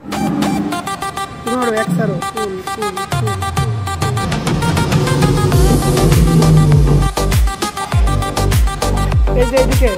এই যে এদিকে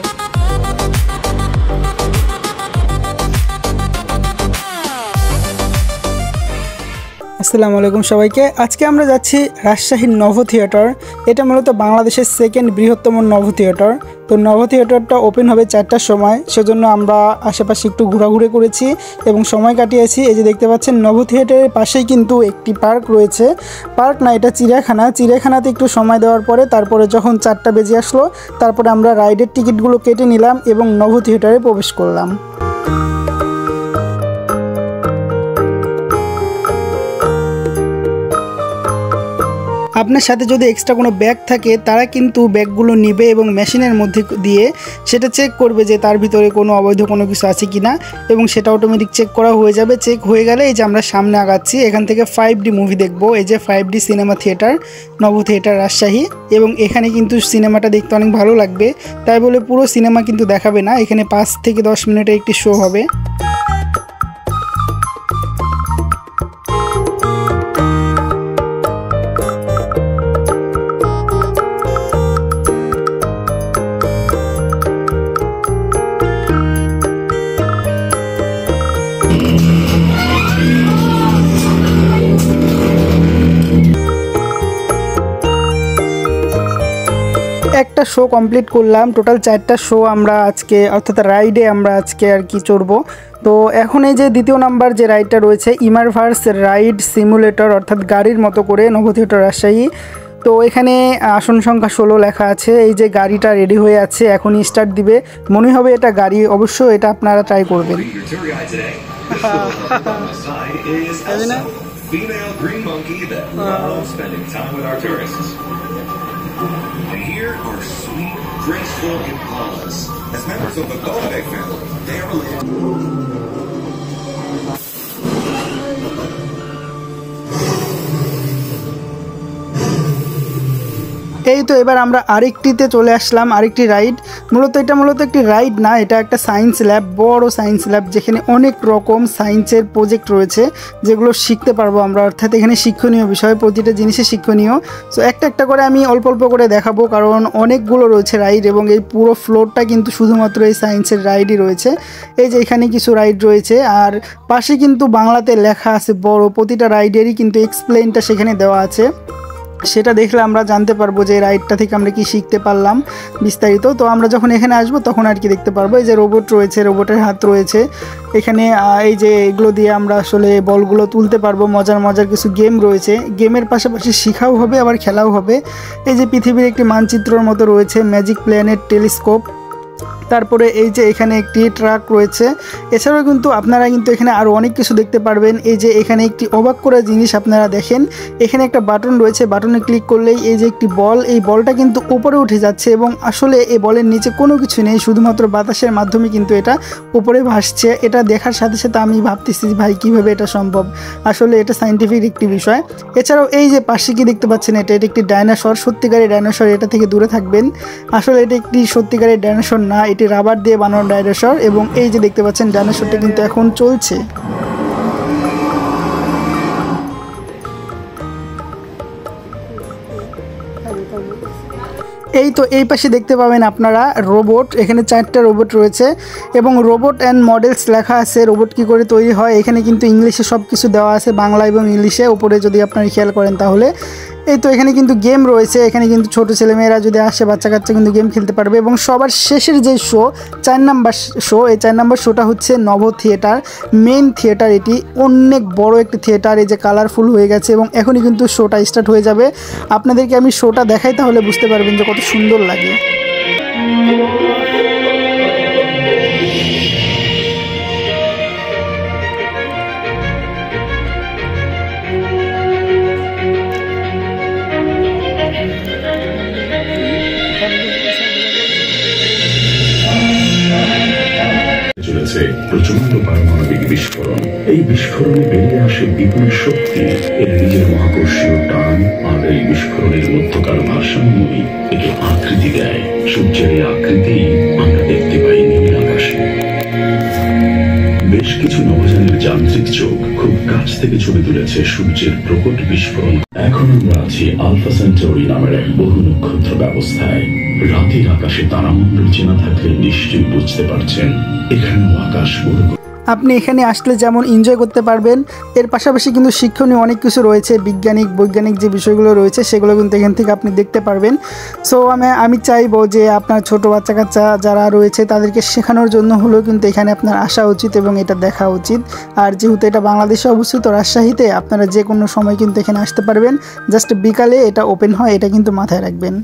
আসসালামু আলাইকুম সবাইকে। আজকে আমরা যাচ্ছি রাজশাহীর নভ থিয়েটার। এটা মূলত বাংলাদেশের সেকেন্ড বৃহত্তম নভ থিয়েটার। তো নভ থিয়েটারটা ওপেন হবে 4টার সময়, সেজন্য আমরা আশেপাশে একটু ঘোরাঘুরি করেছি এবং সময় কাটিয়েছি। এই যে দেখতে পাচ্ছেন নভ থিয়েটারের পাশেই কিন্তু একটি পার্ক রয়েছে। পার্ক না, এটা চিড়িয়াখানা। চিড়িয়াখানাতে একটু সময় দেওয়ার পরে তারপরে যখন 4টা বেজে আসলো, তারপরে আমরা রাইডের টিকিটগুলো কেটে নিলাম এবং নভ থিয়েটারে প্রবেশ করলাম। আপনার সাথে যদি এক্সট্রা কোনো ব্যাগ থাকে তারা কিন্তু ব্যাগগুলো নেবে এবং মেশিনের মধ্যে দিয়ে সেটা চেক করবে যে তার ভিতরে কোনো অবৈধ কোনো কিছু আছে কি না, এবং সেটা অটোমেটিক চেক করা হয়ে যাবে। চেক হয়ে গেলে এই যে আমরা সামনে আগাচ্ছি, এখান থেকে 5D মুভি দেখবো। এই যে 5D cinema theatre, Novo theatre Rajshahi. এবং এখানে কিন্তু সিনেমাটা দেখতে অনেক ভালো লাগবে, তাই বলে পুরো সিনেমা কিন্তু দেখাবে না, এখানে 5 থেকে 10 মিনিটের একটি শো হবে। একটা শো কমপ্লিট করলাম, টোটাল 4টা শো আমরা আজকে, অর্থাৎ রাইডে আমরা আজকে আর কি চড়বো। তো এখন এই যে দ্বিতীয় নাম্বার যে রাইডটা রয়েছে, ইমারভার্স রাইড সিমুলেটর, অর্থাৎ গাড়ির মতো করে, নভ থিয়েটার রাজশাহী। তো এখানে আসন সংখ্যা 16 লেখা আছে। এই যে গাড়িটা রেডি হয়ে আছে, এখনই স্টার্ট দিবে, মনে হবে এটা গাড়ি। অবশ্য এটা আপনারা ট্রাই করবেন। And here are sweet, graceful impalas. As members of the Golubek family, they are related. এই তো এবার আমরা আরেকটিতে চলে আসলাম, আরেকটি রাইড। এটা মূলত একটি রাইড না, এটা একটা সায়েন্স ল্যাব, বড় সায়েন্স ল্যাব, যেখানে অনেক রকম সায়েন্সের প্রজেক্ট রয়েছে যেগুলো শিখতে পারবো আমরা, অর্থাৎ এখানে শিক্ষণীয় বিষয়, প্রতিটা জিনিসে শিক্ষণীয়। সো একটা একটা করে আমি অল্প অল্প করে দেখাবো, কারণ অনেকগুলো রয়েছে রাইড এবং এই পুরো ফ্লোরটা কিন্তু শুধুমাত্র এই সায়েন্সের রাইডই রয়েছে। এই যে এখানে কিছু রাইড রয়েছে, আর পাশে কিন্তু বাংলাতে লেখা আছে বড়, প্রতিটা রাইডেরই কিন্তু এক্সপ্লেইনটা সেখানে দেওয়া আছে। সেটা দেখলে আমরা জানতে পারবো যে রাইডটা থেকে আমরা কি শিখতে পারলাম বিস্তারিত। তো আমরা যখন এখানে আসবো তখন আর কি দেখতে পারবো। এই যে রোবট রয়েছে, রোবটের হাত রয়েছে এখানে। এই যে এগুলো দিয়ে আমরা আসলে বলগুলো তুলতে পারবো। মজার মজার কিছু গেম রয়েছে, গেমের পাশাপাশি শেখাও হবে আবার খেলাও হবে। এই যে পৃথিবীর একটি মানচিত্রর মতো রয়েছে, ম্যাজিক প্ল্যানেট টেলিস্কোপ। তারপরে এই যে এখানে একটি ট্রাক রয়েছে। এছাড়াও কিন্তু আপনারা কিন্তু এখানে আরও অনেক কিছু দেখতে পারবেন। এই যে এখানে একটি অবাক করা জিনিস আপনারা দেখেন, এখানে একটা বাটন রয়েছে, বাটনে ক্লিক করলেই এই যে একটি বল, এই বলটা কিন্তু উপরে উঠে যাচ্ছে এবং আসলে এই বলের নিচে কোনো কিছু নেই, শুধুমাত্র বাতাসের মাধ্যমে কিন্তু এটা উপরে ভাসছে। এটা দেখার সাথে সাথে আমি ভাবতেছি ভাই কীভাবে এটা সম্ভব, আসলে এটা সায়েন্টিফিক একটি বিষয়। এছাড়াও এই যে পাশে কি দেখতে পাচ্ছেন, এটা একটি ডাইনোসর, সত্যিকারের ডাইনোসর, এটা থেকে দূরে থাকবেন। আসলে এটা একটি সত্যিকারের ডাইনোসর না, এটি রাবার দিয়ে বানানো ডাইনোসর। এবং এই যে দেখতে পাচ্ছেন ডাইনোসরটা কিন্তু এখন চলছে। এই তো এই পাশে দেখতে পাবেন আপনারা রোবট, এখানে 4টা রোবট রয়েছে এবং রোবট অ্যান্ড মডেলস লেখা আছে। রোবট কী করে তৈরি হয় এখানে কিন্তু ইংলিশে সব কিছু দেওয়া আছে, বাংলা এবং ইংলিশে, উপরে যদি আপনারা খেয়াল করেন তাহলে। এই তো এখানে কিন্তু গেম রয়েছে, এখানে কিন্তু ছোটো ছেলেমেয়েরা যদি আসে, বাচ্চা কাচ্চা কিন্তু গেম খেলতে পারবে। এবং সবার শেষের যে শো, 4 নাম্বার শো, এই 4 নাম্বার শোটা হচ্ছে নভ থিয়েটার, মেন থিয়েটার। এটি অনেক বড় একটি থিয়েটার, এই যে কালারফুল হয়ে গেছে এবং এখনই কিন্তু শোটা স্টার্ট হয়ে যাবে। আপনাদেরকে আমি শোটা দেখাই, তাহলে বুঝতে পারবেন যে কত সুন্দর লাগে। চলেছে প্রচন্ড পারমাণবিক বিস্ফোরণ। এই বিস্ফোরণে বেরিয়ে আসে বিপুল শক্তি, এর নিজের মহাকর্ষীয় টান আর এই বিস্ফোরণের মধ্যকার ভারসাম্যই একে আকৃতি দেয়। সূর্যের এই আকৃতি আমরা দেখতে পাই নীল আকাশে। বেশ কিছু নভোযানের যান্ত্রিক চোখ খুব কাছ থেকে ছবি তুলেছে সূর্যের প্রকট বিস্ফোরণ। এখন আমরা আছি আলফা সেন্টাউরি নামের এক বহু নক্ষত্র ব্যবস্থায়। রাতের আকাশে তারামণ্ডল চেনা থাকলে নিশ্চয়ই বুঝতে পারছেন এখানেও আকাশ বড়। আপনি এখানে আসলে যেমন এনজয় করতে পারবেন, এর পাশাপাশি কিন্তু শিক্ষণীয় অনেক কিছু রয়েছে, বৈজ্ঞানিক যে বিষয়গুলো রয়েছে সেগুলো কিন্তু এখান থেকে আপনি দেখতে পারবেন। সো আমি চাইবো যে আপনার ছোট বাচ্চা কাচ্চা যারা রয়েছে তাদেরকে শেখানোর জন্য হলেও কিন্তু এখানে আপনার আসা উচিত এবং এটা দেখা উচিত। আর যেহেতু এটা বাংলাদেশে অবস্থিত রাজশাহীতে, আপনারা যে কোনো সময় কিন্তু এখানে আসতে পারবেন। জাস্ট বিকালে এটা ওপেন হয়, এটা কিন্তু মাথায় রাখবেন।